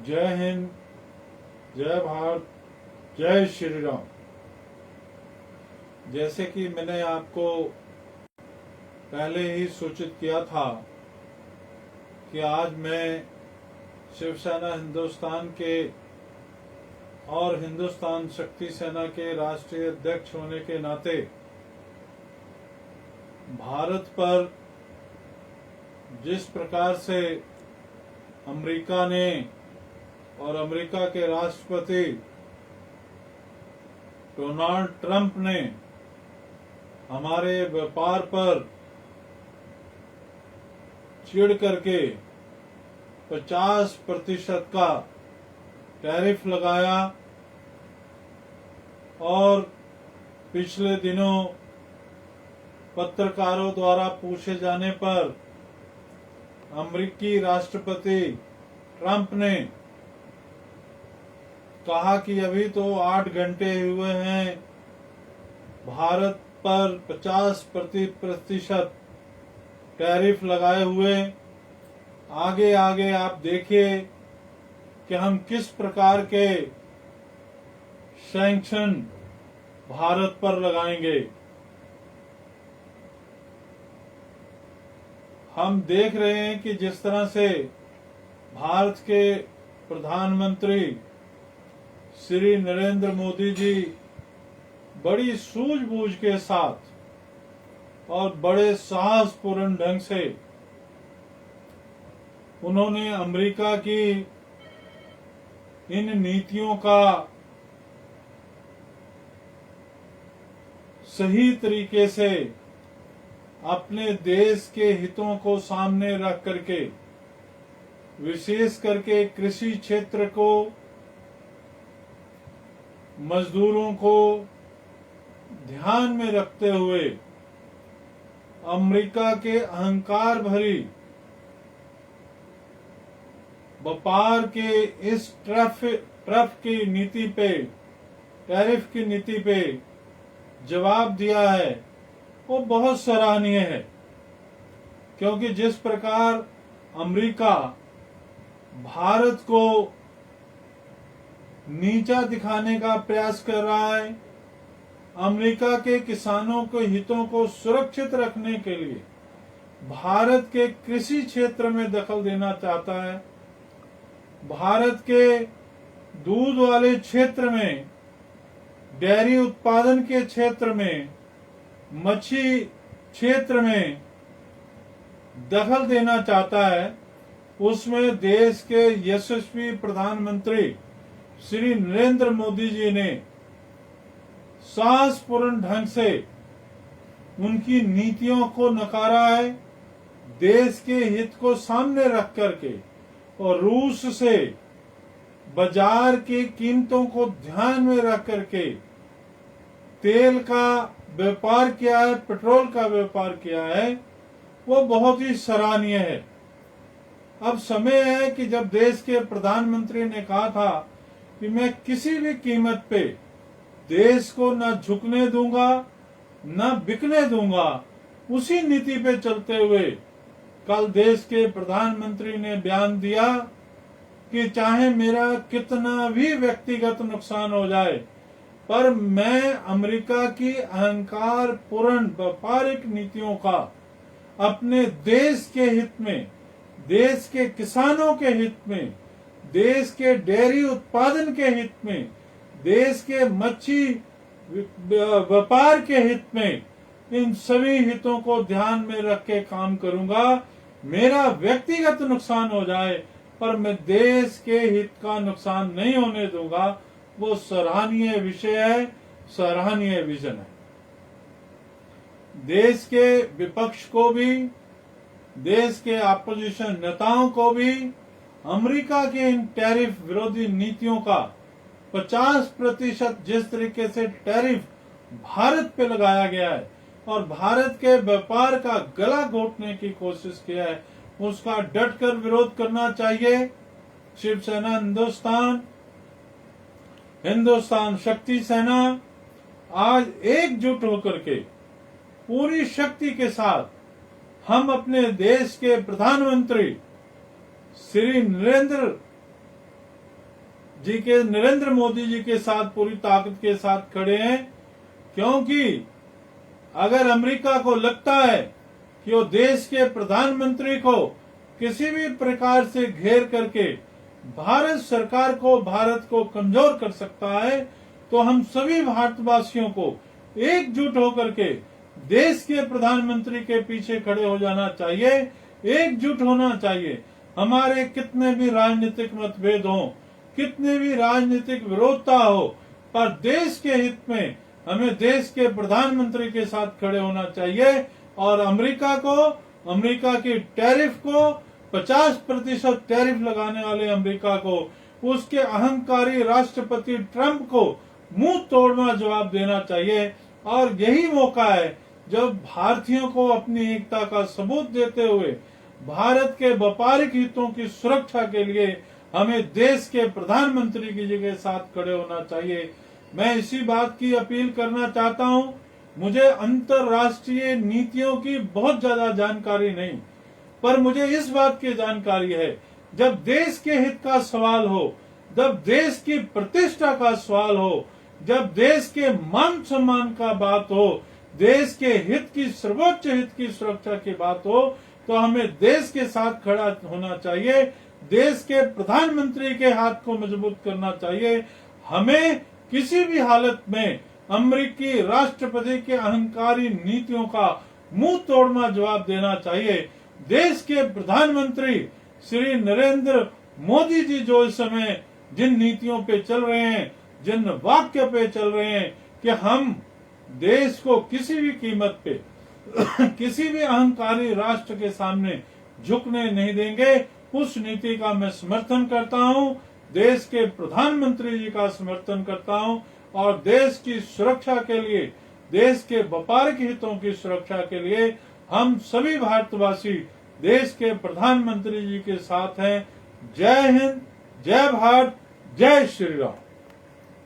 जय हिंद, जय भारत, जय श्री राम। जैसे कि मैंने आपको पहले ही सूचित किया था कि आज मैं शिवसेना हिंदुस्तान के और हिंदुस्तान शक्ति सेना के राष्ट्रीय अध्यक्ष होने के नाते भारत पर जिस प्रकार से अमेरिका ने और अमेरिका के राष्ट्रपति डोनाल्ड ट्रंप ने हमारे व्यापार पर चिढ़ करके 50% का टैरिफ लगाया और पिछले दिनों पत्रकारों द्वारा पूछे जाने पर अमेरिकी राष्ट्रपति ट्रंप ने कहा कि अभी तो 8 घंटे हुए हैं, भारत पर 50% टैरिफ लगाए हुए, आगे आगे आप देखिए कि हम किस प्रकार के सैंक्शन भारत पर लगाएंगे। हम देख रहे हैं कि जिस तरह से भारत के प्रधानमंत्री श्री नरेंद्र मोदी जी बड़ी सूझबूझ के साथ और बड़े साहसपूर्ण ढंग से उन्होंने अमेरिका की इन नीतियों का सही तरीके से अपने देश के हितों को सामने रख करके, विशेष करके कृषि क्षेत्र को, मजदूरों को ध्यान में रखते हुए अमेरिका के अहंकार भरी व्यापार के इस टैरिफ की नीति पे जवाब दिया है, वो बहुत सराहनीय है। क्योंकि जिस प्रकार अमेरिका भारत को नीचा दिखाने का प्रयास कर रहा है, अमेरिका के किसानों के हितों को सुरक्षित रखने के लिए भारत के कृषि क्षेत्र में दखल देना चाहता है, भारत के दूध वाले क्षेत्र में, डेयरी उत्पादन के क्षेत्र में, मच्छी क्षेत्र में दखल देना चाहता है, उसमें देश के यशस्वी प्रधानमंत्री श्री नरेंद्र मोदी जी ने साहसपूर्ण ढंग से उनकी नीतियों को नकारा है, देश के हित को सामने रख करके, और रूस से बाजार की कीमतों को ध्यान में रख करके तेल का व्यापार किया है, पेट्रोल का व्यापार किया है, वो बहुत ही सराहनीय है। अब समय है कि जब देश के प्रधानमंत्री ने कहा था कि मैं किसी भी कीमत पे देश को न झुकने दूंगा न बिकने दूंगा, उसी नीति पे चलते हुए कल देश के प्रधानमंत्री ने बयान दिया कि चाहे मेरा कितना भी व्यक्तिगत नुकसान हो जाए, पर मैं अमेरिका की अहंकार पूर्ण व्यापारिक नीतियों का अपने देश के हित में, देश के किसानों के हित में, देश के डेयरी उत्पादन के हित में, देश के मच्छी व्यापार के हित में, इन सभी हितों को ध्यान में रख के काम करूंगा। मेरा व्यक्तिगत नुकसान हो जाए पर मैं देश के हित का नुकसान नहीं होने दूंगा। वो सराहनीय विषय है, सराहनीय विजन है। देश के विपक्ष को भी, देश के अपोजिशन नेताओं को भी अमेरिका के इन टैरिफ विरोधी नीतियों का 50% जिस तरीके से टैरिफ भारत पे लगाया गया है और भारत के व्यापार का गला घोटने की कोशिश किया है, उसका डटकर विरोध करना चाहिए। शिवसेना हिंदुस्तान शक्ति सेना आज एकजुट होकर के पूरी शक्ति के साथ हम अपने देश के प्रधानमंत्री श्री नरेंद्र जी के, नरेंद्र मोदी जी के साथ पूरी ताकत के साथ खड़े हैं, क्योंकि अगर अमेरिका को लगता है कि वो देश के प्रधानमंत्री को किसी भी प्रकार से घेर करके भारत सरकार को, भारत को कमजोर कर सकता है, तो हम सभी भारतवासियों को एकजुट होकर के देश के प्रधानमंत्री के पीछे खड़े हो जाना चाहिए, एकजुट होना चाहिए। हमारे कितने भी राजनीतिक मतभेद हो, कितने भी राजनीतिक विरोधता हो, पर देश के हित में हमें देश के प्रधानमंत्री के साथ खड़े होना चाहिए। और अमेरिका की टैरिफ को 50% टैरिफ लगाने वाले अमेरिका को, उसके अहंकारी राष्ट्रपति ट्रंप को मुंह तोड़ना जवाब देना चाहिए। और यही मौका है जब भारतीयों को अपनी एकता का सबूत देते हुए भारत के व्यापारिक हितों की सुरक्षा के लिए हमें देश के प्रधानमंत्री की जगह साथ खड़े होना चाहिए। मैं इसी बात की अपील करना चाहता हूं। मुझे अंतरराष्ट्रीय नीतियों की बहुत ज्यादा जानकारी नहीं, पर मुझे इस बात की जानकारी है, जब देश के हित का सवाल हो, जब देश की प्रतिष्ठा का सवाल हो, जब देश के मान सम्मान का बात हो, देश के हित की, सर्वोच्च हित की सुरक्षा की बात हो, तो हमें देश के साथ खड़ा होना चाहिए। देश के प्रधानमंत्री के हाथ को मजबूत करना चाहिए। हमें किसी भी हालत में अमेरिकी राष्ट्रपति के अहंकारी नीतियों का मुंह तोड़ना जवाब देना चाहिए। देश के प्रधानमंत्री श्री नरेंद्र मोदी जी जो इस समय जिन नीतियों पे चल रहे हैं, जिन वाक्य पे चल रहे हैं कि हम देश को किसी भी कीमत पे किसी भी अहंकारी राष्ट्र के सामने झुकने नहीं देंगे, उस नीति का मैं समर्थन करता हूं, देश के प्रधानमंत्री जी का समर्थन करता हूं। और देश की सुरक्षा के लिए, देश के व्यापारिक हितों की सुरक्षा के लिए हम सभी भारतवासी देश के प्रधानमंत्री जी के साथ हैं। जय हिंद, जय भारत, जय श्री राम।